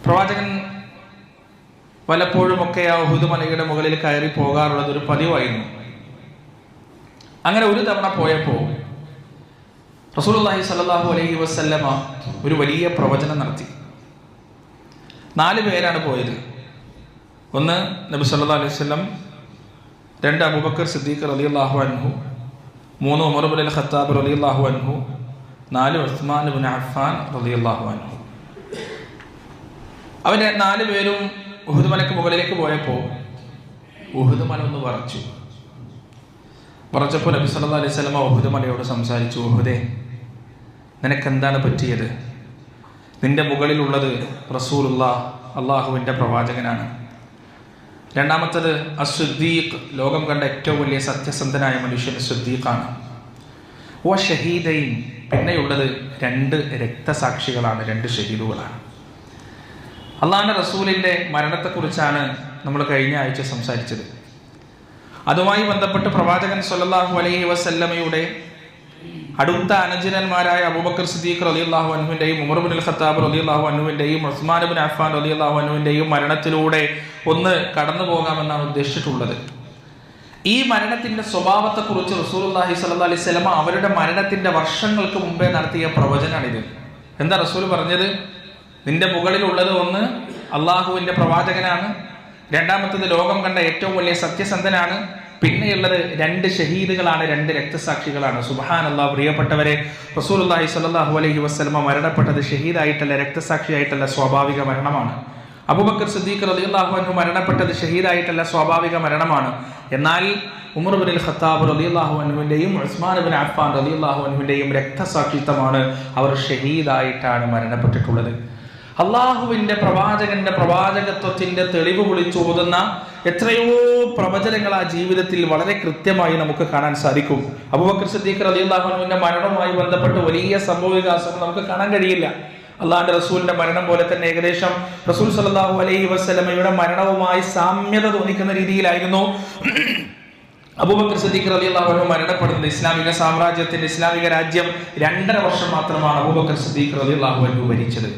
പ്രവാചകൻ പലപ്പോഴുമൊക്കെ ആ ഉഹുദ് മലയുടെ മുകളിൽ കയറി പോകാറുള്ളത് ഒരു പതിവായിരുന്നു. അങ്ങനെ ഒരു തവണ പോയപ്പോൾ റസൂലുള്ളാഹി സ്വല്ലല്ലാഹു അലൈഹി വസല്ലമ ഒരു വലിയ പ്രവചനം നടത്തി. 4 പേരാണ് പോയത്. 1 നബി സല്ലല്ലാഹു അലൈഹി വസല്ലം, 2 അബൂബക്കർ സിദ്ദീഖ് റളിയല്ലാഹു അൻഹു, 3 ഉമർ ഇബ്നുൽ ഖത്താബ് റളിയല്ലാഹു അൻഹു, 4 ഉസ്മാൻ ഇബ്നു അഫ്ഫാൻ റളിയല്ലാഹു അൻഹു. അവര് 4 പേരും ഉഹുദ് മലക്ക് മുകളിലേക്ക് പോയപ്പോൾ ഉഹുദ് മല ഒന്ന് വിറച്ചപ്പോൾ നബി സല്ലല്ലാഹു അലൈഹി വസല്ലം ഉഹുദ് മലയോട് സംസാരിച്ചു. ഉഹുദേ, നിനക്കെന്താണ് പറ്റിയത്? നിന്റെ മുകളിലുള്ളത് റസൂലുള്ളാഹ്, അള്ളാഹുവിൻ്റെ പ്രവാചകനാണ്. രണ്ടാമത്തത് അസ്സുദ്ദീഖ്, ലോകം കണ്ട ഏറ്റവും വലിയ സത്യസന്ധനായ മനുഷ്യൻ സുദ്ദീഖാണ്. വ ഷഹീദൈൻ, പിന്നെയുള്ളത് 2 രക്തസാക്ഷികളാണ്, 2 ഷഹീദുകളാണ്. അള്ളാഹുവിൻ്റെ റസൂലിൻ്റെ മരണത്തെക്കുറിച്ചാണ് നമ്മൾ കഴിഞ്ഞ ആഴ്ച സംസാരിച്ചത്. അതുമായി ബന്ധപ്പെട്ട് പ്രവാചകൻ സ്വല്ലല്ലാഹു അലൈഹി വസല്ലമയുടെ അടുത്ത അനുജനന്മാരായ അബൂബക്കർ സിദ്ദീഖ് റളിയല്ലാഹു അൻഹുവിൻ്റെയും ഉമർ ഇബ്നുൽ ഖത്താബ് റളിയല്ലാഹു അൻഹുവിൻ്റെയും ഉസ്മാൻ ഇബ്നു അഫ്ഫാൻ റളിയല്ലാഹു അൻഹുവിൻ്റെയും മരണത്തിലൂടെ ഒന്ന് കടന്നു പോകാമെന്നാണ് ഉദ്ദേശിച്ചിട്ടുള്ളത്. ഈ മരണത്തിൻ്റെ സ്വഭാവത്തെക്കുറിച്ച് റസൂലുള്ളാഹി സ്വല്ലല്ലാഹു അലൈഹി വസല്ലമ അവരുടെ മരണത്തിൻ്റെ വർഷങ്ങൾക്ക് മുമ്പേ നടത്തിയ പ്രവചനമാണിത്. എന്താ റസൂൽ പറഞ്ഞത്? നിന്റെ മുകളിലുള്ളത് 1 അള്ളാഹുവിൻ്റെ പ്രവാചകനാണ്, രണ്ടാമത്തത് ലോകം കണ്ട ഏറ്റവും വലിയ സത്യസന്ധനാണ്, പിന്നെയുള്ളത് 2 ഷഹീദുകളാണ്, 2 രക്തസാക്ഷികളാണ്. സുബ്ഹാനല്ലാഹ്, പ്രിയപ്പെട്ടവരെ, റസൂലുള്ളാഹി സ്വല്ലല്ലാഹു അലൈഹി വസല്ലമ മരണപ്പെട്ടത് ഷഹീദായിട്ടല്ല, രക്തസാക്ഷിയായിട്ടല്ല, സ്വാഭാവിക മരണമാണ്. അബൂബക്കർ സിദ്ദീഖ് റളിയല്ലാഹു അൻഹു മരണപ്പെട്ടത് ഷഹീദായിട്ടല്ല, സ്വാഭാവിക മരണമാണ്. എന്നാൽ ഉമർ ഇബ്നുൽ ഖത്താബ് റളിയല്ലാഹു അൻഹുവിൻ്റെയും ഉസ്മാൻ ഇബ്നു അഫ്ഫാൻ റളിയല്ലാഹു അൻഹുവിൻ്റെയും രക്തസാക്ഷിത്വമാണ്, അവർ ഷഹീദായിട്ടാണ് മരണപ്പെട്ടിട്ടുള്ളത്. അള്ളാഹുവിൻ്റെ പ്രവാചകന്റെ പ്രവാചകത്വത്തിന്റെ തെളിവ് വിളിച്ചോതുന്ന എത്രയോ പ്രവചനങ്ങൾ ആ ജീവിതത്തിൽ വളരെ കൃത്യമായി നമുക്ക് കാണാൻ സാധിക്കും. അബൂബക്കർ സിദ്ദീഖ് റളിയല്ലാഹു അൻഹുവിന്റെ മരണവുമായി ബന്ധപ്പെട്ട് വലിയ സംഭവവികാസങ്ങൾ നമുക്ക് കാണാൻ കഴിയില്ല. അള്ളാഹുവിന്റെ റസൂലിന്റെ മരണം പോലെ തന്നെ ഏകദേശം റസൂൽ സല്ലല്ലാഹു അലൈഹി വസല്ലമയുടെ മരണവുമായി സാമ്യത തോന്നിക്കുന്ന രീതിയിലായിരുന്നു അബൂബക്കർ സിദ്ദീഖ് റളിയല്ലാഹു അൻഹു മരണപ്പെടുന്നത്. ഇസ്ലാമിക സാമ്രാജ്യത്തിന്റെ, ഇസ്ലാമിക രാജ്യം 2.5 വർഷം മാത്രമാണ് അബൂബക്കർ സിദ്ദീഖ് റളിയല്ലാഹു അൻഹു ഭരിച്ചത്.